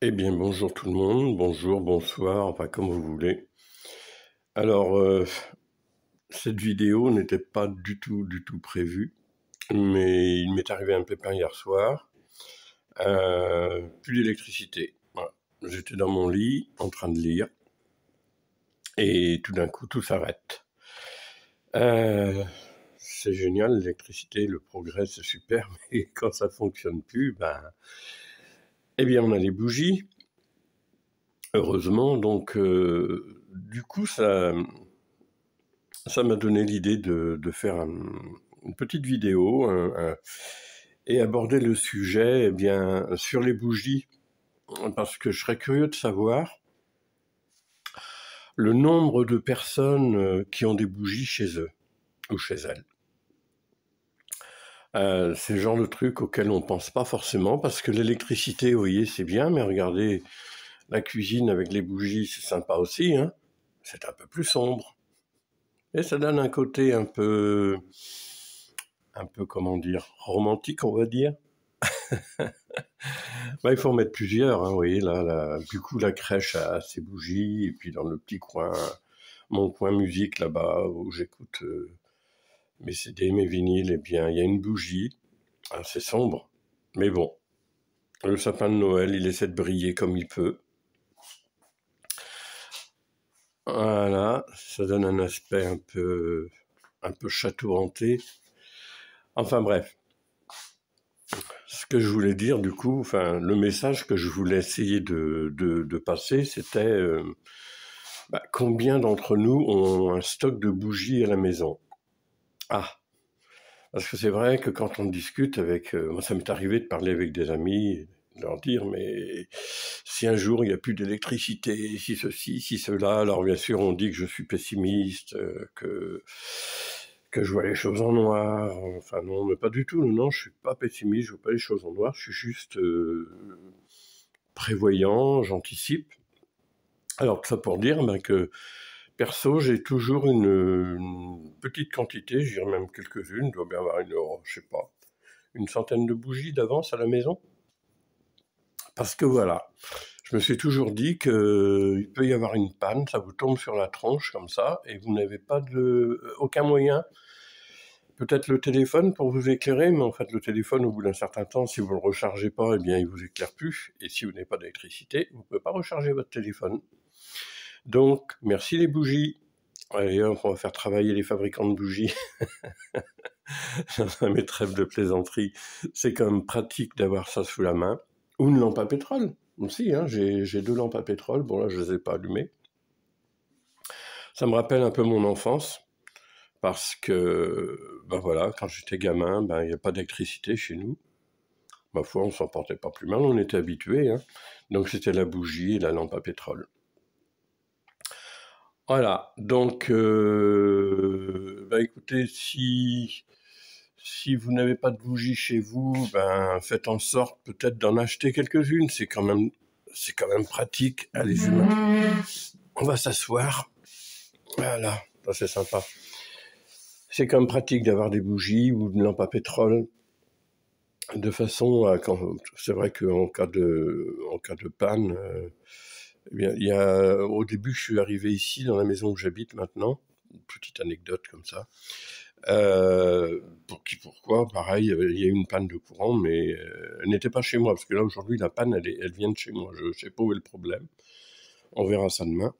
Eh bien, bonjour tout le monde, bonjour, bonsoir, enfin comme vous voulez. Alors, cette vidéo n'était pas du tout prévue, mais il m'est arrivé un pépin hier soir. Plus d'électricité. Voilà. J'étais dans mon lit, en train de lire, et tout d'un coup, tout s'arrête. C'est génial, l'électricité, le progrès, c'est super, mais quand ça fonctionne plus, eh bien, on a les bougies, heureusement, donc du coup, ça m'a donné l'idée de faire une petite vidéo et aborder le sujet sur les bougies, parce que je serais curieux de savoir le nombre de personnes qui ont des bougies chez eux ou chez elles. C'est le genre de truc auquel on pense pas forcément, parce que l'électricité, vous voyez, c'est bien, mais regardez, la cuisine avec les bougies, c'est sympa aussi, hein. C'est un peu plus sombre. Et ça donne un côté comment dire, romantique, on va dire. Il faut en mettre plusieurs, hein, vous voyez, du coup, la crèche a ses bougies, et puis dans le petit coin, mon coin musique là-bas, où j'écoute mes CD, mes vinyles, eh bien, il y a une bougie, c'est sombre, mais bon, le sapin de Noël, il essaie de briller comme il peut. Voilà, ça donne un aspect un peu château hanté. Enfin bref, ce que je voulais dire, du coup, enfin, le message que je voulais essayer de passer, c'était combien d'entre nous ont un stock de bougies à la maison? Ah, parce que c'est vrai que quand on discute avec... moi, ça m'est arrivé de parler avec des amis, de leur dire, mais si un jour il n'y a plus d'électricité, si ceci, si cela, alors bien sûr on dit que je suis pessimiste, que je vois les choses en noir. Enfin non, mais pas du tout, non, je suis pas pessimiste, je vois pas les choses en noir, je suis juste prévoyant, j'anticipe. Alors ça pour dire que perso, j'ai toujours une petite quantité, je dirais même quelques-unes, je dois bien avoir je sais pas, une centaine de bougies d'avance à la maison. Parce que voilà, je me suis toujours dit qu'il peut y avoir une panne, ça vous tombe sur la tronche comme ça, et vous n'avez pas aucun moyen. Peut-être le téléphone pour vous éclairer, mais en fait le téléphone, au bout d'un certain temps, si vous ne le rechargez pas, eh bien il vous éclaire plus. Et si vous n'avez pas d'électricité, vous ne pouvez pas recharger votre téléphone. Donc, merci les bougies. Allez, on va faire travailler les fabricants de bougies. Dans mes trêves de plaisanterie, c'est quand même pratique d'avoir ça sous la main. Ou une lampe à pétrole. Aussi, hein, j'ai 2 lampes à pétrole. Bon, là, je ne les ai pas allumées. Ça me rappelle un peu mon enfance. Parce que, voilà, quand j'étais gamin, il n'y a pas d'électricité chez nous. Ma foi, on s'en portait pas plus mal, on était habitués, hein. Donc c'était la bougie et la lampe à pétrole. Voilà, donc, écoutez, si vous n'avez pas de bougie chez vous, faites en sorte peut-être d'en acheter quelques-unes, c'est quand même pratique. Allez, on va s'asseoir. Voilà, ça c'est sympa. C'est quand même pratique d'avoir des bougies ou une lampe à pétrole. De façon à c'est vrai qu'en cas de panne, eh bien, au début, je suis arrivé ici, dans la maison où j'habite maintenant, une petite anecdote comme ça. Pourquoi, pareil, il y a eu une panne de courant, mais elle n'était pas chez moi, parce que là, aujourd'hui, la panne, elle vient de chez moi. Je ne sais pas où est le problème. On verra ça demain.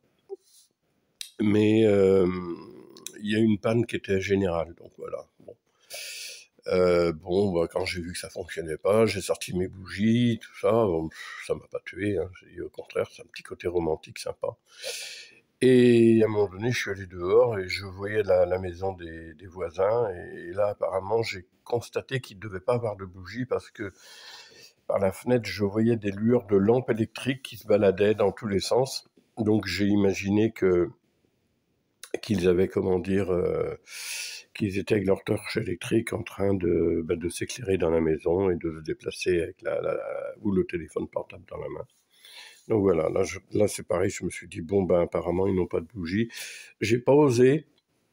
Mais il y a eu une panne qui était générale, donc voilà. Quand j'ai vu que ça fonctionnait pas, j'ai sorti mes bougies, tout ça. Bon, ça m'a pas tué, hein. Au contraire, c'est un petit côté romantique sympa. Et à un moment donné, je suis allé dehors et je voyais la maison des voisins. Et là, apparemment, j'ai constaté qu'ils ne devaient pas avoir de bougies parce que par la fenêtre, je voyais des lueurs de lampes électriques qui se baladaient dans tous les sens. Donc j'ai imaginé qu'ils avaient, qu'ils étaient avec leur torche électrique en train de s'éclairer dans la maison et de se déplacer avec ou le téléphone portable dans la main. Donc voilà, là c'est pareil, je me suis dit, apparemment ils n'ont pas de bougie. J'ai pas osé.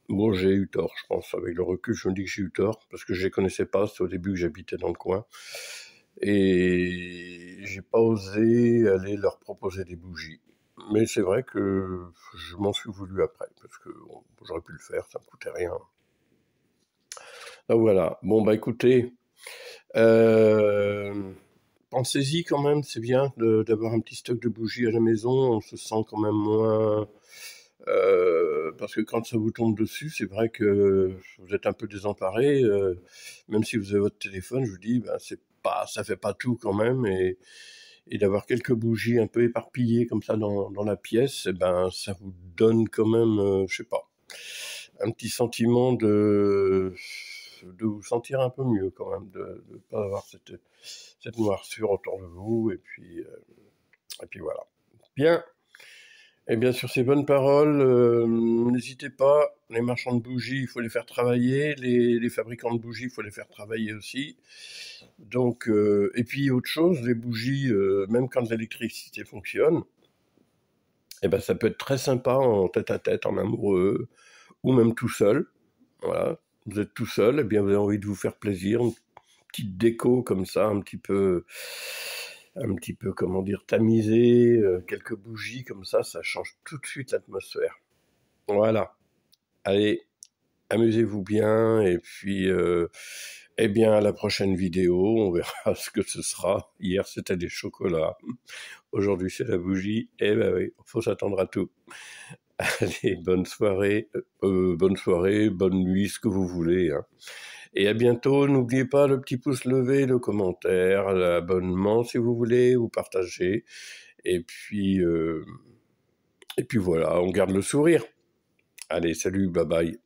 Bon, j'ai eu tort, je pense. Avec le recul, je me dis que j'ai eu tort, parce que je les connaissais pas, c'est au début que j'habitais dans le coin. et j'ai pas osé aller leur proposer des bougies. Mais c'est vrai que je m'en suis voulu après, parce que bon, j'aurais pu le faire, ça me coûtait rien. Donc voilà, bon bah écoutez, pensez-y quand même, c'est bien d'avoir un petit stock de bougies à la maison, on se sent quand même moins... parce que quand ça vous tombe dessus, c'est vrai que vous êtes un peu désemparé, même si vous avez votre téléphone, je vous dis, ben, ça fait pas tout quand même, et d'avoir quelques bougies un peu éparpillées comme ça dans la pièce, eh ben, ça vous donne quand même, je sais pas, un petit sentiment de vous sentir un peu mieux quand même, de ne pas avoir cette noirceur autour de vous, et puis voilà. Bien. Et bien sur ces bonnes paroles, n'hésitez pas, les marchands de bougies, il faut les faire travailler, les fabricants de bougies, il faut les faire travailler aussi. Donc, et puis autre chose, les bougies, même quand l'électricité fonctionne, eh ben, ça peut être très sympa en tête-à-tête, en amoureux, ou même tout seul. Voilà, vous êtes tout seul, et bien vous avez envie de vous faire plaisir, une petite déco comme ça, un petit peu, comment dire, tamisé, quelques bougies comme ça change tout de suite l'atmosphère. Voilà. Allez, amusez-vous bien, et puis, eh bien, à la prochaine vidéo, on verra ce que ce sera. Hier, c'était des chocolats. Aujourd'hui, c'est la bougie. Eh ben oui, faut s'attendre à tout. Allez, bonne soirée, bonne nuit, ce que vous voulez, hein. Et à bientôt. N'oubliez pas le petit pouce levé, le commentaire, l'abonnement si vous voulez, vous partagez. Et puis voilà, on garde le sourire. Allez, salut, bye bye.